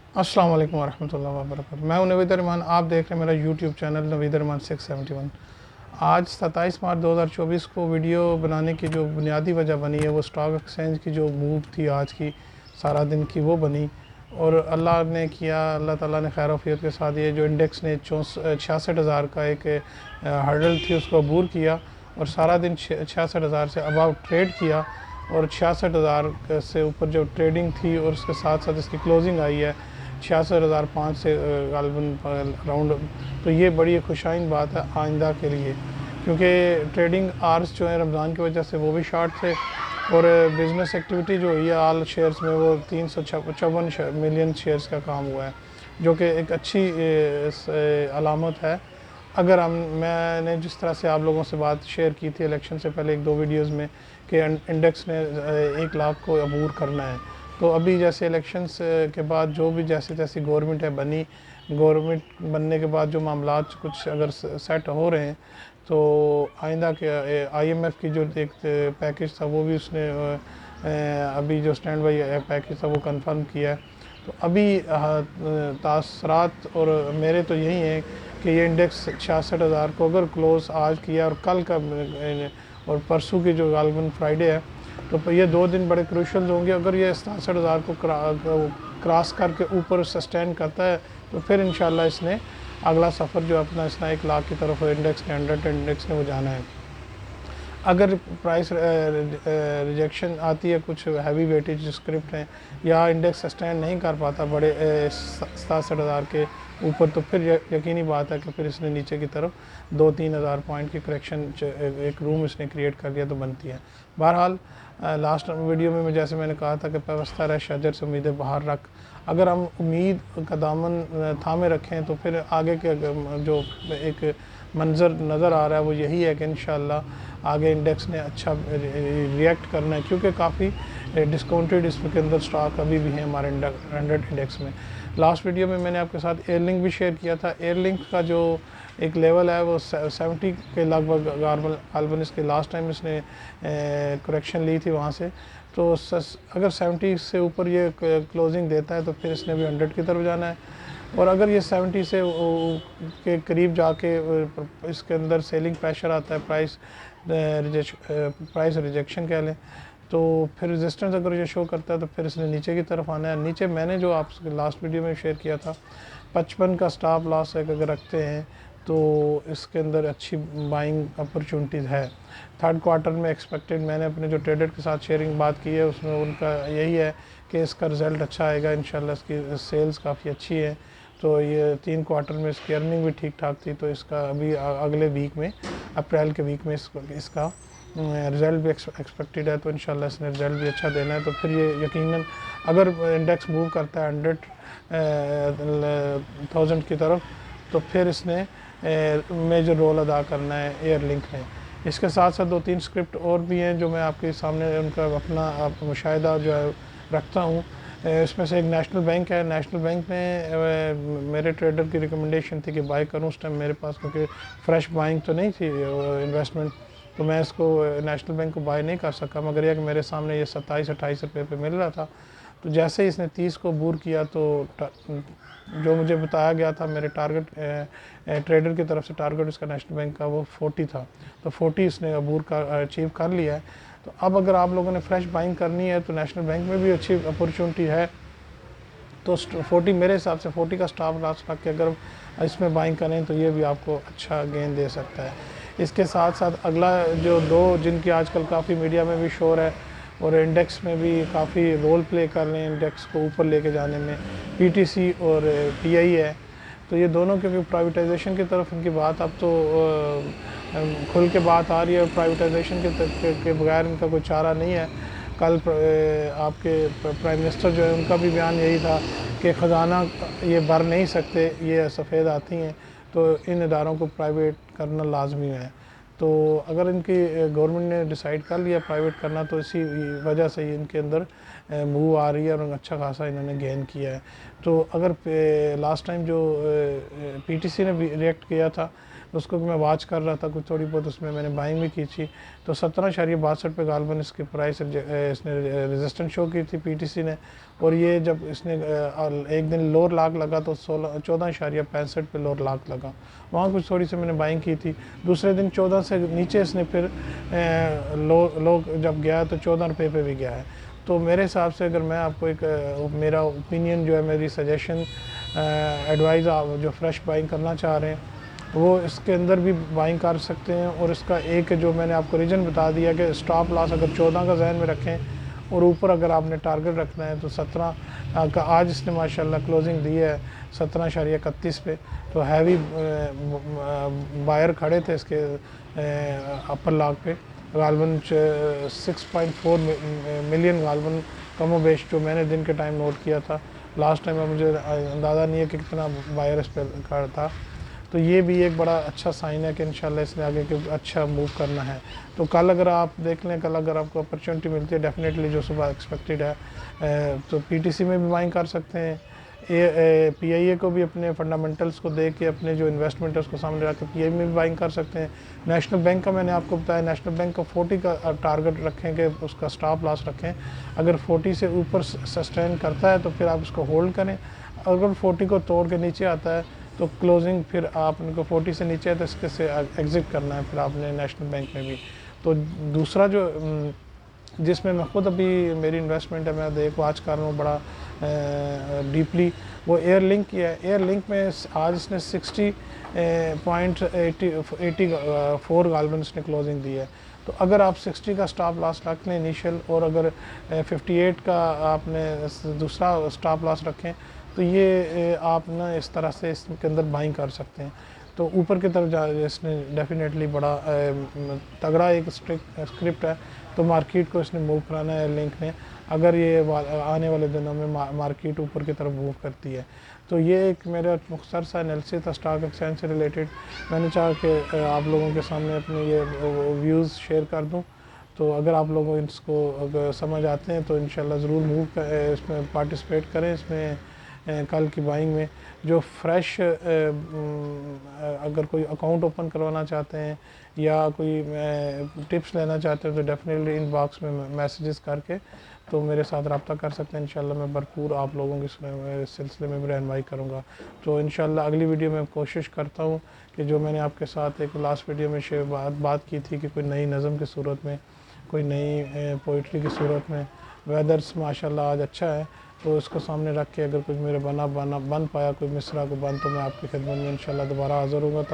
अस्सलाम वालेकुम वरहमतुल्लाहि वबरकातुहू। मैं हूं नवीद रहमान, आप देख रहे हैं मेरा यूट्यूब चैनल नवीद रहमान 671। आज 27 मार्च 2024 को वीडियो बनाने की जो बुनियादी वजह बनी है वो स्टॉक एक्सचेंज की जो मूव थी आज की सारा दिन की वो बनी। और अल्लाह ने किया, अल्लाह ताला ने खैर वफ़ियत के साथ ये जो इंडेक्स ने 66,000 का एक हर्डल थी उसको अबूर किया और सारा दिन 66,000 से अबाव ट्रेड किया। और 66,000 से ऊपर जो ट्रेडिंग थी और उसके साथ साथ इसकी क्लोजिंग आई है 66,005 से गालबन राउंड। तो ये बड़ी खुशाइन बात है आइंदा के लिए, क्योंकि ट्रेडिंग आर्स जो है रमज़ान की वजह से वो भी शार्ट थे और बिज़नेस एक्टिविटी जो हुई है आल शेयर्स में वो 354 मिलियन शेयर्स का काम हुआ है, जो कि एक अच्छी अलामत है। अगर हम मैंने जिस तरह से आप लोगों से बात शेयर की थी इलेक्शन से पहले एक दो वीडियोस में कि इंडेक्स ने 1 लाख को अबूर करना है, तो अभी जैसे इलेक्शंस के बाद जो भी जैसी तैसी गवर्नमेंट है बनी, गवर्नमेंट बनने के बाद जो मामलात कुछ अगर सेट हो रहे हैं तो आइंदा के आईएमएफ की जो एक पैकेज था वो भी उसने अभी जो स्टैंड बाई पैकेज था वो कंफर्म किया है। तो अभी तासरात और मेरे तो यही हैं कि ये इंडेक्स 66,000 को अगर क्लोज़ आज किया और कल का और परसों की जो गालबन फ्राइडे है तो ये 2 दिन बड़े क्रूशल होंगे। अगर ये 67,000 को क्रॉस करके ऊपर सस्टेन करता है तो फिर इंशाल्लाह इसने अगला सफ़र जो अपना इसने 1 लाख की तरफ इंडेक्स ने 100 इंडेक्स ने वो जाना है। अगर प्राइस रिजेक्शन आती है, कुछ हैवी वेटेज स्क्रिप्ट हैं या इंडेक्स सस्टेन नहीं कर पाता बड़े 67,000 के ऊपर, तो फिर यकीनी बात है कि फिर इसने नीचे की तरफ 2-3 हज़ार पॉइंट की करेक्शन एक रूम इसने क्रिएट कर दिया तो बनती है। बहरहाल लास्ट वीडियो में जैसे मैंने कहा था कि व्यवस्था रह शजर से उम्मीदें बाहर रख, अगर हम उम्मीद का दामन थामे रखें तो फिर आगे के जो एक मंज़र नज़र आ रहा है वो यही है कि इंशाल्लाह आगे इंडेक्स ने अच्छा रिएक्ट करना है, क्योंकि काफ़ी डिस्काउंटेड इसके अंदर स्टॉक अभी भी हैं हमारे 100 इंडेक्स में। लास्ट वीडियो में मैंने आपके साथ एयरलिंक भी शेयर किया था। एयरलिंक का जो एक लेवल है वो 70 के लगभग गालबन इसके लास्ट टाइम इसने करेक्शन ली थी वहाँ से, तो अगर 70 से ऊपर ये क्लोजिंग देता है तो फिर इसने भी 100 की तरफ जाना है। और अगर ये 70 से के करीब जाके इसके अंदर सेलिंग प्रेशर आता है, प्राइस रिजेक्शन कह लें, तो फिर रेजिस्टेंस अगर ये शो करता है तो फिर इसने नीचे की तरफ आना है। नीचे मैंने जो आपसे लास्ट वीडियो में शेयर किया था 55 का स्टॉप लॉस अगर रखते हैं तो इसके अंदर अच्छी बाइंग अपॉर्चुनिटीज़ है। थर्ड क्वार्टर में एक्सपेक्टेड, मैंने अपने जो ट्रेडर के साथ शेयरिंग बात की है उसमें उनका यही है कि इसका रिज़ल्ट अच्छा आएगा इंशाल्लाह। इसकी सेल्स काफ़ी अच्छी है, तो ये 3 क्वार्टर में इसकी अर्निंग भी ठीक ठाक थी, तो इसका अभी अगले वीक में अप्रैल के वीक में इसका रिज़ल्ट भी एक्सपेक्टेड है, तो इंशाल्लाह इसने रिज़ल्ट भी अच्छा देना है। तो फिर ये यकीनन अगर इंडेक्स मूव करता है 100,000 की तरफ तो फिर इसने मेजर रोल अदा करना है एयरलिंक ने। इसके साथ साथ 2-3 स्क्रिप्ट और भी हैं जो मैं आपके सामने उनका अपना मुशाहिदा जो है रखता हूँ। इसमें से एक नेशनल बैंक है। नेशनल बैंक ने मेरे ट्रेडर की रिकमेंडेशन थी कि बाय करूँ उस टाइम मेरे पास, क्योंकि फ्रेश बाइंग तो नहीं थी इन्वेस्टमेंट, तो मैं इसको नेशनल बैंक को बाय नहीं कर सका, मगर यह कि मेरे सामने ये 27-28 रुपये पे मिल रहा था। तो जैसे ही इसने 30 को बूर किया तो जो मुझे बताया गया था मेरे टारगेट ट्रेडर की तरफ से टारगेट इसका नेशनल बैंक का वो 40 था, तो 40 इसने अबूर का अचीव कर लिया है। तो अब अगर आप लोगों ने फ्रेश बाइंग करनी है तो नेशनल बैंक में भी अच्छी अपॉर्चुनिटी है। तो 40 मेरे हिसाब से 40 का स्टॉप लॉस रख के अगर इसमें बाइंग करें तो ये भी आपको अच्छा गेन दे सकता है। इसके साथ साथ अगला जो दो जिनकी आजकल काफ़ी मीडिया में भी शोर है और इंडेक्स में भी काफ़ी रोल प्ले कर रहे हैं इंडेक्स को ऊपर लेके जाने में, पीटीसी और पीआई है। तो ये दोनों क्योंकि प्राइवेटाइजेशन की तरफ इनकी बात अब तो खुल के बात आ रही है, प्राइवेटाइजेशन के बगैर इनका कोई चारा नहीं है। कल आपके प्राइम मिनिस्टर जो है उनका भी बयान यही था कि ख़जाना ये भर नहीं सकते, ये सफ़ेद आती हैं, तो इन इदारों को प्राइवेट करना लाजमी है। तो अगर इनकी गवर्नमेंट ने डिसाइड कर लिया प्राइवेट करना तो इसी वजह से ही इनके अंदर मूव आ रही है और अच्छा खासा इन्होंने गेन किया है। तो अगर लास्ट टाइम जो पीटीसी ने भी रिएक्ट किया था उसको मैं वॉच कर रहा था, कुछ थोड़ी बहुत उसमें मैंने बाइंग भी की थी। तो 17.62 पे गालबन इसकी प्राइस इसने रेजिस्टेंस शो की थी पीटीसी ने, और ये जब इसने एक दिन लोअर लाग लगा तो 14.65 पे लोअर लाग लगा, वहाँ कुछ थोड़ी सी मैंने बाइंग की थी। दूसरे दिन 14 से नीचे इसने फिर लो जब गया तो 14 रुपये पे भी गया है। तो मेरे हिसाब से अगर मैं आपको एक मेरा ओपिनियन जो है, मेरी सजेशन एडवाइस, आप जो फ्रेश बाइंग करना चाह रहे हैं वो इसके अंदर भी बाइंग कर सकते हैं। और इसका एक जो मैंने आपको रीज़न बता दिया कि स्टॉप लॉस अगर 14 का जहन में रखें और ऊपर अगर आपने टारगेट रखना है तो 17 का आज इसने माशाल्लाह क्लोजिंग दी है 17.31 पे। तो हैवी बायर खड़े थे इसके अपर लॉक पे। गालबन 6.4 मिलियन गालबन कमो बेश जो मैंने दिन के टाइम नोट किया था। लास्ट टाइम मुझे अंदाज़ा नहीं है कि कितना बायर इस पर था। तो ये भी एक बड़ा अच्छा साइन है कि इंशाल्लाह इसने आगे के अच्छा मूव करना है। तो कल अगर आप देख लें, कल अगर आपको अपॉर्चुनिटी मिलती है डेफिनेटली जो सुबह एक्सपेक्टेड है, तो पीटीसी में भी बाइंग कर सकते हैं। पीआईए को भी अपने फंडामेंटल्स को देख के अपने जो इन्वेस्टमेंट है उसको सामने रख के पीआईए में भी बाइंग कर सकते हैं। नेशनल बैंक का मैंने आपको बताया, नेशनल बैंक का 40 का टारगेट रखें कि उसका स्टॉप लॉस रखें। अगर 40 से ऊपर सस्टेन करता है तो फिर आप उसको होल्ड करें। अगर 40 को तोड़ के नीचे आता है तो क्लोजिंग फिर आप उनको 40 से नीचे है तो इसके से एग्ज़िट करना है फिर आपने नेशनल बैंक में भी। तो दूसरा जो जिसमें मैं ख़ुद अभी मेरी इन्वेस्टमेंट है, मैं देख वॉच कर रहा हूँ बड़ा डीपली, वो एयर लिंक की है। एयर लिंक में आज इसने 60.84 गालबन इसने क्लोजिंग दी है। तो अगर आप 60 का स्टॉप लॉस रख लें इनिशियल, और अगर 58 का आपने दूसरा स्टॉप लॉस रखें तो ये आप ना इस तरह से इसके अंदर बाइंग कर सकते हैं। तो ऊपर की तरफ जा इसने डेफिनेटली बड़ा तगड़ा एक स्क्रिप्ट है, तो मार्केट को इसने मूव कराना है लिंक ने। अगर ये आने वाले दिनों में मार्केट ऊपर की तरफ मूव करती है। तो ये एक मेरा मुख्तसर सा एनालिसिस था स्टॉक एक्सचेंज से रिलेटेड। मैंने चाहा कि आप लोगों के सामने अपने ये व्यूज़ शेयर कर दूँ। तो अगर आप लोगों इसको अगर समझ आते हैं तो इंशाल्लाह ज़रूर मूव इसमें पार्टिसिपेट करें, इसमें कल की बाइंग में। जो फ्रेश अगर कोई अकाउंट ओपन करवाना चाहते हैं या कोई टिप्स लेना चाहते हैं तो डेफिनेटली इनबॉक्स में मैसेजेस करके तो मेरे साथ रब्ता कर सकते हैं। इंशाल्लाह मैं भरपूर आप लोगों के सिलसिले में भी रहनुमाई करूँगा। तो इंशाल्लाह अगली वीडियो में कोशिश करता हूँ कि जो मैंने आपके साथ एक लास्ट वीडियो में बात की थी कि कोई नई नज़म की सूरत में, कोई नई पोइट्री की सूरत में, वेदर्स माशाल्लाह आज अच्छा है, तो इसको सामने रख के अगर कुछ मेरे बन पाया कोई मिसरा को बन, तो मैं आपकी खिदमत में इंशाल्लाह दोबारा हाज़िर होऊंगा।